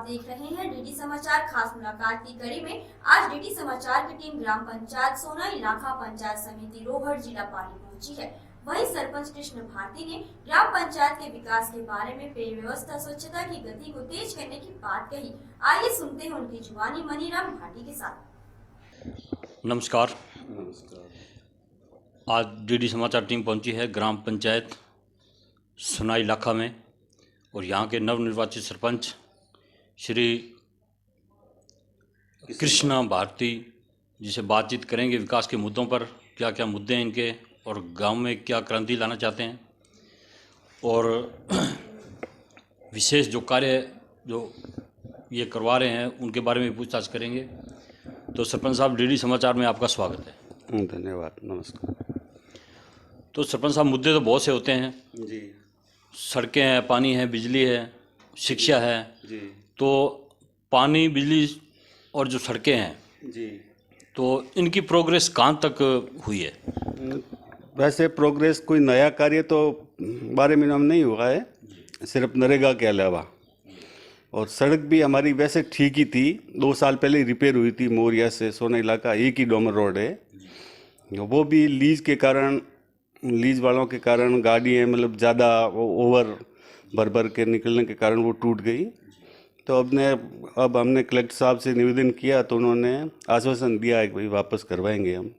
देख रहे हैं डीडी समाचार खास मुलाकात की कड़ी में आज डीडी समाचार की टीम ग्राम पंचायत सोना इलाका पंचायत समिति रोहट जिला पाली पहुंची है। वहीं सरपंच कृष्ण भारती ने ग्राम पंचायत के विकास के बारे में पेय व्यवस्था स्वच्छता की गति को तेज करने की बात कही। आइए सुनते हैं उनकी जुबानी मनीराम भाटी के साथ। नमस्कार। आज डीडी समाचार टीम पहुंची है ग्राम पंचायत सोना इलाका में और यहाँ के नवनिर्वाचित सरपंच श्री कृष्णा भारती जी से बातचीत करेंगे विकास के मुद्दों पर, क्या क्या मुद्दे हैं इनके और गांव में क्या क्रांति लाना चाहते हैं और विशेष जो कार्य जो ये करवा रहे हैं उनके बारे में पूछताछ करेंगे। तो सरपंच साहब, डीडी समाचार में आपका स्वागत है। धन्यवाद, नमस्कार। तो सरपंच साहब, मुद्दे तो बहुत से होते हैं जी। सड़कें हैं, पानी है, बिजली है, शिक्षा है जी। तो पानी, बिजली और जो सड़कें हैं जी, तो इनकी प्रोग्रेस कहाँ तक हुई है? वैसे प्रोग्रेस कोई नया कार्य तो 12 महीनों में नहीं हुआ है, सिर्फ नरेगा के अलावा। और सड़क भी हमारी वैसे ठीक ही थी, 2 साल पहले रिपेयर हुई थी। मोरिया से सोना इलाका एक ही डोमर रोड है, वो भी लीज के कारण, लीज वालों के कारण गाड़ियाँ मतलब ज़्यादा ओवर भर के निकलने के कारण वो टूट गई। तो अब हमने कलेक्टर साहब से निवेदन किया तो उन्होंने आश्वासन दिया है कि भाई वापस करवाएंगे हम।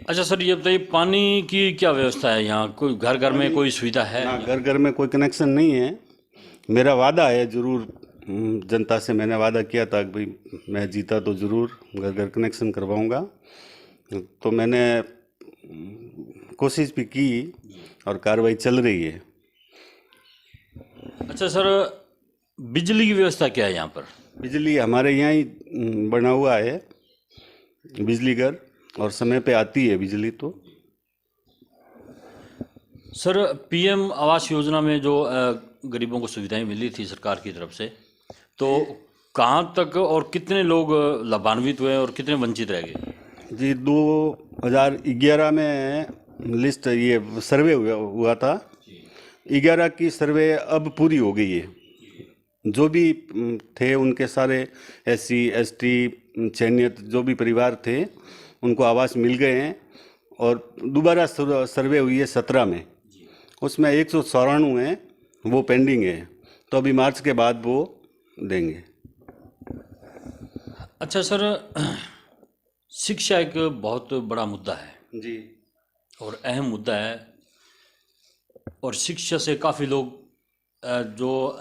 अच्छा सर, ये बताइए पानी की क्या व्यवस्था है यहाँ? कोई घर घर में कोई सुविधा है? ना, घर घर में कोई कनेक्शन नहीं है। मेरा वादा है, ज़रूर जनता से मैंने वादा किया था कि भाई मैं जीता तो ज़रूर घर घर कनेक्शन करवाऊँगा। तो मैंने कोशिश भी की और कार्रवाई चल रही है। अच्छा सर, बिजली की व्यवस्था क्या है यहाँ पर? बिजली हमारे यहाँ ही बना हुआ है बिजली घर, और समय पे आती है बिजली। तो सर, पीएम आवास योजना में जो गरीबों को सुविधाएं मिली थी सरकार की तरफ से, तो कहाँ तक और कितने लोग लाभान्वित हुए और कितने वंचित रह गए? जी, 2011 में लिस्ट ये सर्वे हुआ था। 11 की सर्वे अब पूरी हो गई है। जो भी थे उनके सारे SC ST चयनित जो भी परिवार थे उनको आवास मिल गए हैं। और दोबारा सर्वे हुई है 17 में, उसमें 194 हैं, वो पेंडिंग है। तो अभी मार्च के बाद वो देंगे। अच्छा सर, शिक्षा एक बहुत बड़ा मुद्दा है जी, और अहम मुद्दा है, और शिक्षा से काफ़ी लोग जो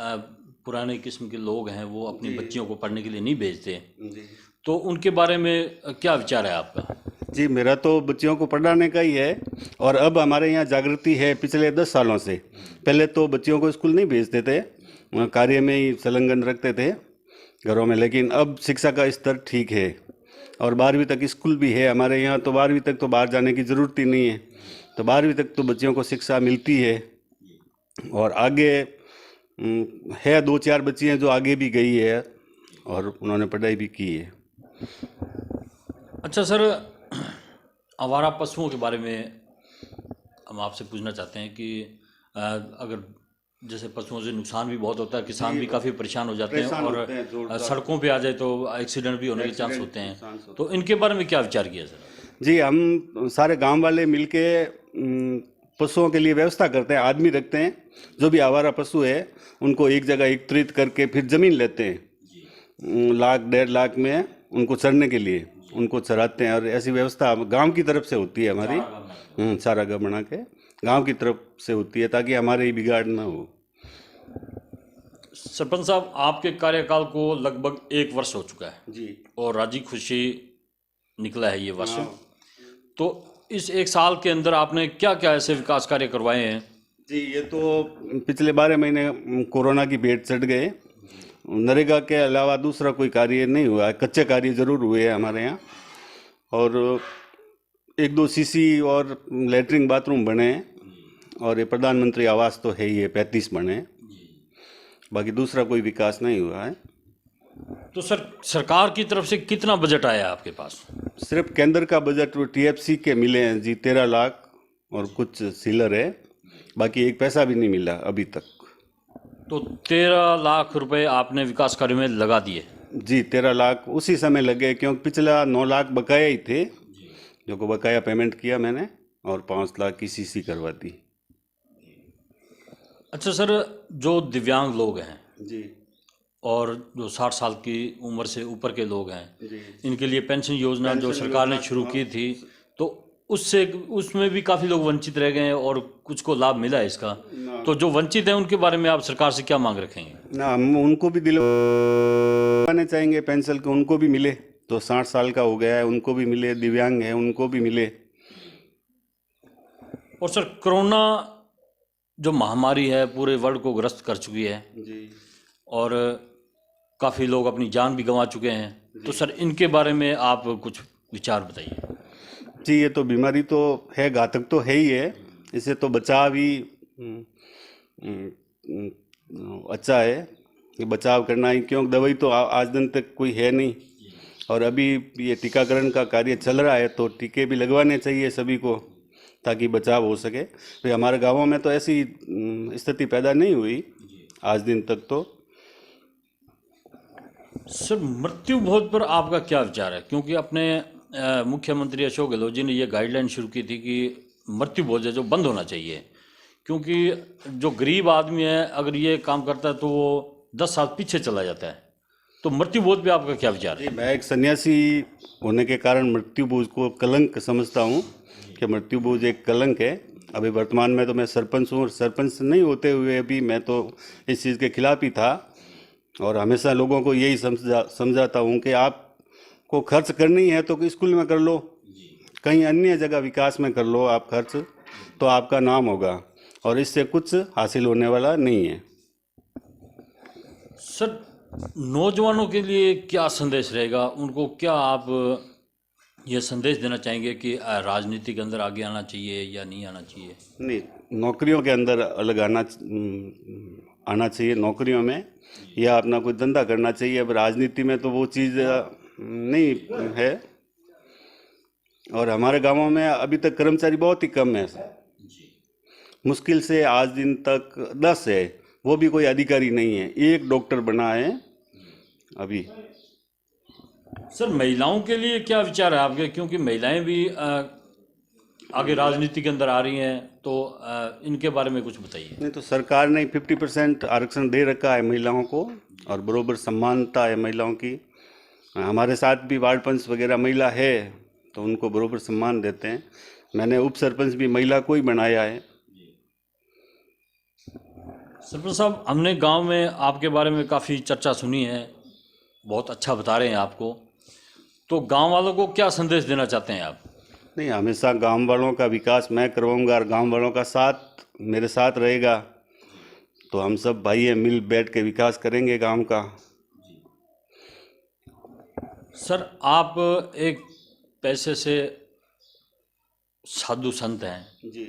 पुराने किस्म के लोग हैं वो अपनी बच्चियों को पढ़ने के लिए नहीं भेजते। जी, तो उनके बारे में क्या विचार है आपका? जी, मेरा तो बच्चियों को पढ़ाने का ही है। और अब हमारे यहाँ जागृति है पिछले 10 सालों से। पहले तो बच्चियों को स्कूल नहीं भेजते थे, कार्य में ही संलग्न रखते थे घरों में। लेकिन अब शिक्षा का स्तर ठीक है और 12वीं तक स्कूल भी है हमारे यहाँ। तो 12वीं तक तो बाहर जाने की ज़रूरत ही नहीं है। तो 12वीं तक तो बच्चियों को शिक्षा मिलती है। और आगे है 2-4 बच्ची हैं जो आगे भी गई है और उन्होंने पढ़ाई भी की है। अच्छा सर, आवारा पशुओं के बारे में हम आपसे पूछना चाहते हैं कि अगर जैसे पशुओं से नुकसान भी बहुत होता है, किसान भी काफ़ी परेशान हो जाते हैं और सड़कों पे आ जाए तो एक्सीडेंट भी होने के चांस होते हैं। तो इनके बारे में क्या विचार किया सर? जी, हम सारे गांव वाले मिलके पशुओं के लिए व्यवस्था करते हैं। आदमी रखते हैं, जो भी आवारा पशु है उनको एक जगह एकत्रित करके फिर ज़मीन लेते हैं, 1-1.5 लाख में उनको चरने के लिए उनको चराते हैं। और ऐसी व्यवस्था गांव की तरफ से होती है हमारी, सारा घर बना के गांव की तरफ से होती है ताकि हमारे ही बिगाड़ ना हो। सरपंच साहब, आपके कार्यकाल को लगभग 1 वर्ष हो चुका है जी, और राजी खुशी निकला है ये वर्ष। तो इस 1 साल के अंदर आपने क्या क्या ऐसे विकास कार्य करवाए हैं? जी, ये तो पिछले 12 महीने कोरोना की भेंट चढ़ गए। नरेगा के अलावा दूसरा कोई कार्य नहीं हुआ है। कच्चे कार्य ज़रूर हुए हैं हमारे यहाँ, और 1-2 CC और लेटरिन बाथरूम बने हैं। और ये प्रधानमंत्री आवास तो है ही है, 35 बने हैं। बाकी दूसरा कोई विकास नहीं हुआ है। तो सर, सरकार की तरफ से कितना बजट आया आपके पास? सिर्फ केंद्र का बजट TFC के मिले हैं जी 13 लाख और कुछ सीलर है। बाकी एक पैसा भी नहीं मिला अभी तक। तो 13 लाख रुपए आपने विकास कार्य में लगा दिए। जी 13 लाख उसी समय लगे, क्योंकि पिछला 9 लाख बकाया ही थे, जो को बकाया पेमेंट किया मैंने, और 5 लाख की सीसी करवा दी। अच्छा सर, जो दिव्यांग लोग हैं जी और जो 60 साल की उम्र से ऊपर के लोग हैं, जी इनके लिए पेंशन योजना जो पेंशन सरकार ने योजना, शुरू हाँ। की थी, तो उसमें भी काफ़ी लोग वंचित रह गए हैं और कुछ को लाभ मिला है इसका। ना। तो जो वंचित हैं उनके बारे में आप सरकार से क्या मांग रखेंगे? ना, हम उनको भी दिलवाने चाहेंगे पेंशन के, उनको भी मिले। तो 60 साल का हो गया है उनको भी मिले, दिव्यांग है उनको भी मिले। और सर, कोरोना जो महामारी है पूरे वर्ल्ड को ग्रस्त कर चुकी है जी और काफ़ी लोग अपनी जान भी गंवा चुके हैं, तो सर इनके बारे में आप कुछ विचार बताइए। जी, ये तो बीमारी तो है, घातक तो है ही है। इसे तो बचाव ही अच्छा है कि बचाव करना ही, क्योंकि दवाई तो आज दिन तक कोई है नहीं। और अभी ये टीकाकरण का कार्य चल रहा है, तो टीके भी लगवाने चाहिए सभी को, ताकि बचाव हो सके। तो हमारे गांवों में तो ऐसी स्थिति पैदा नहीं हुई आज दिन तक। तो सर, मृत्यु भोज पर आपका क्या विचार है? क्योंकि अपने मुख्यमंत्री अशोक गहलोत जी ने ये गाइडलाइन शुरू की थी कि मृत्यु भोज है जो बंद होना चाहिए, क्योंकि जो गरीब आदमी है अगर ये काम करता है तो वो 10 साल पीछे चला जाता है। तो मृत्यु भोज पे आपका क्या विचार है? मैं एक सन्यासी होने के कारण मृत्यु भोज को कलंक समझता हूँ, कि मृत्यु भोज एक कलंक है। अभी वर्तमान में तो मैं सरपंच हूँ, और सरपंच नहीं होते हुए भी मैं तो इस चीज़ के खिलाफ ही था, और हमेशा लोगों को यही समझाता हूँ कि आपको खर्च करनी है तो स्कूल में कर लो, कहीं अन्य जगह विकास में कर लो आप खर्च, तो आपका नाम होगा, और इससे कुछ हासिल होने वाला नहीं है। सर, नौजवानों के लिए क्या संदेश रहेगा? उनको क्या आप ये संदेश देना चाहेंगे कि राजनीति के अंदर आगे आना चाहिए या नहीं आना चाहिए? नहीं, नौकरियों के अंदर अलग आना चाहिए नौकरियों में, या अपना कोई धंधा करना चाहिए। अब राजनीति में तो वो चीज़ नहीं है। और हमारे गांवों में अभी तक कर्मचारी बहुत ही कम है, मुश्किल से आज दिन तक 10 है, वो भी कोई अधिकारी नहीं है। एक डॉक्टर बना है अभी। सर, महिलाओं के लिए क्या विचार है आपके? क्योंकि महिलाएं भी आगे राजनीति के अंदर आ रही हैं, तो इनके बारे में कुछ बताइए। नहीं, तो सरकार ने 50% आरक्षण दे रखा है महिलाओं को, और बराबर समानता है महिलाओं की। हमारे साथ भी वार्ड पंच वगैरह महिला है, तो उनको बराबर सम्मान देते हैं। मैंने उप सरपंच भी महिला को ही बनाया है। सरपंच साहब, हमने गांव में आपके बारे में काफ़ी चर्चा सुनी है, बहुत अच्छा बता रहे हैं आपको, तो गांव वालों को क्या संदेश देना चाहते हैं आप? नहीं, हमेशा गांव वालों का विकास मैं करवाऊंगा, और गांव वालों का साथ मेरे साथ रहेगा, तो हम सब भाई है, मिल बैठ के विकास करेंगे गांव का। सर, आप एक पैसे से साधु संत हैं, जी,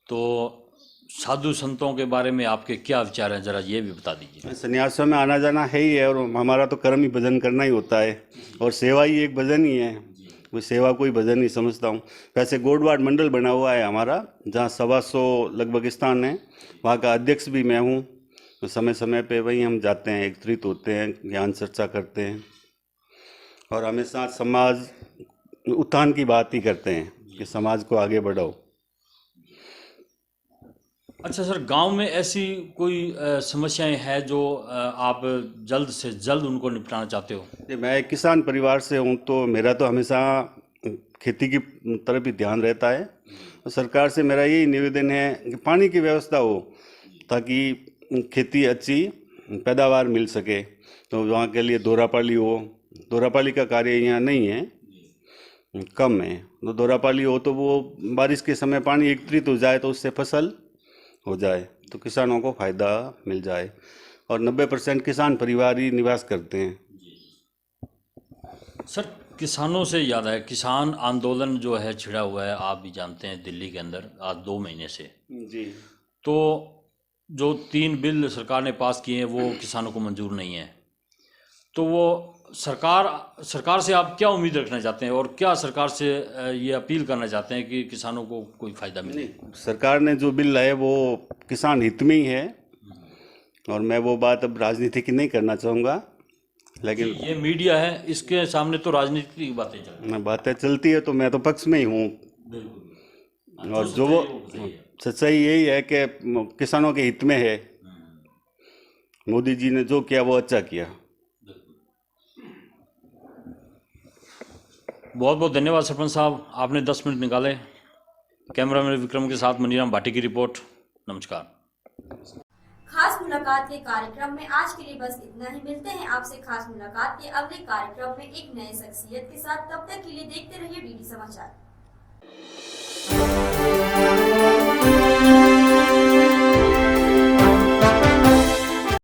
तो साधु संतों के बारे में आपके क्या विचार हैं, ज़रा ये भी बता दीजिए। सन्यासियों में आना जाना है ही है, और हमारा तो कर्म ही भजन करना ही होता है, और सेवा ही एक भजन ही है। वो सेवा कोई भजन ही समझता हूँ। वैसे गोडवाड़ मंडल बना हुआ है हमारा, जहाँ 125 लगभग स्थान है, वहाँ का अध्यक्ष भी मैं हूँ। तो समय समय पे वहीं हम जाते हैं, एकत्रित होते हैं, ज्ञान चर्चा करते हैं, और हमेशा समाज उत्थान की बात ही करते हैं कि समाज को आगे बढ़ाओ। अच्छा सर, गांव में ऐसी कोई समस्याएं हैं जो आप जल्द से जल्द उनको निपटाना चाहते हो? ये मैं एक किसान परिवार से हूँ, तो मेरा तो हमेशा खेती की तरफ ही ध्यान रहता है। तो सरकार से मेरा यही निवेदन है कि पानी की व्यवस्था हो, ताकि खेती अच्छी पैदावार मिल सके। तो वहाँ के लिए दोरापाली हो, दोरापाली का कार्य यहाँ नहीं है, कम है। तो दोरापाली हो तो वो बारिश के समय पानी एकत्रित हो जाए, तो उससे फसल हो जाए, तो किसानों को फ़ायदा मिल जाए। और 90% किसान परिवार ही निवास करते हैं। सर, किसानों से याद है, किसान आंदोलन जो है छिड़ा हुआ है, आप भी जानते हैं, दिल्ली के अंदर आज 2 महीने से। जी, तो जो 3 बिल सरकार ने पास किए हैं वो किसानों को मंजूर नहीं है, तो वो सरकार से आप क्या उम्मीद रखना चाहते हैं, और क्या सरकार से ये अपील करना चाहते हैं कि किसानों को कोई फ़ायदा मिले? सरकार ने जो बिल लाए वो किसान हित में ही है, और मैं वो बात अब राजनीति की नहीं करना चाहूँगा, लेकिन ये मीडिया है, इसके सामने तो राजनीति की बातें चल रही बातें चलती है तो मैं तो पक्ष में ही हूँ। बिल्कुल। और जो वो सच्चाई यही है कि किसानों के हित में है। मोदी जी ने जो किया वो अच्छा किया। बहुत बहुत धन्यवाद सरपंच साहब, आपने 10 मिनट निकाले। कैमरामैन विक्रम के साथ मनीराम भाटी की रिपोर्ट। नमस्कार। खास मुलाकात के कार्यक्रम में आज के लिए बस इतना ही। मिलते हैं आपसे खास मुलाकात के अगले कार्यक्रम में एक नए शख्सियत के साथ। तब तक के लिए देखते रहिए डीडी समाचार।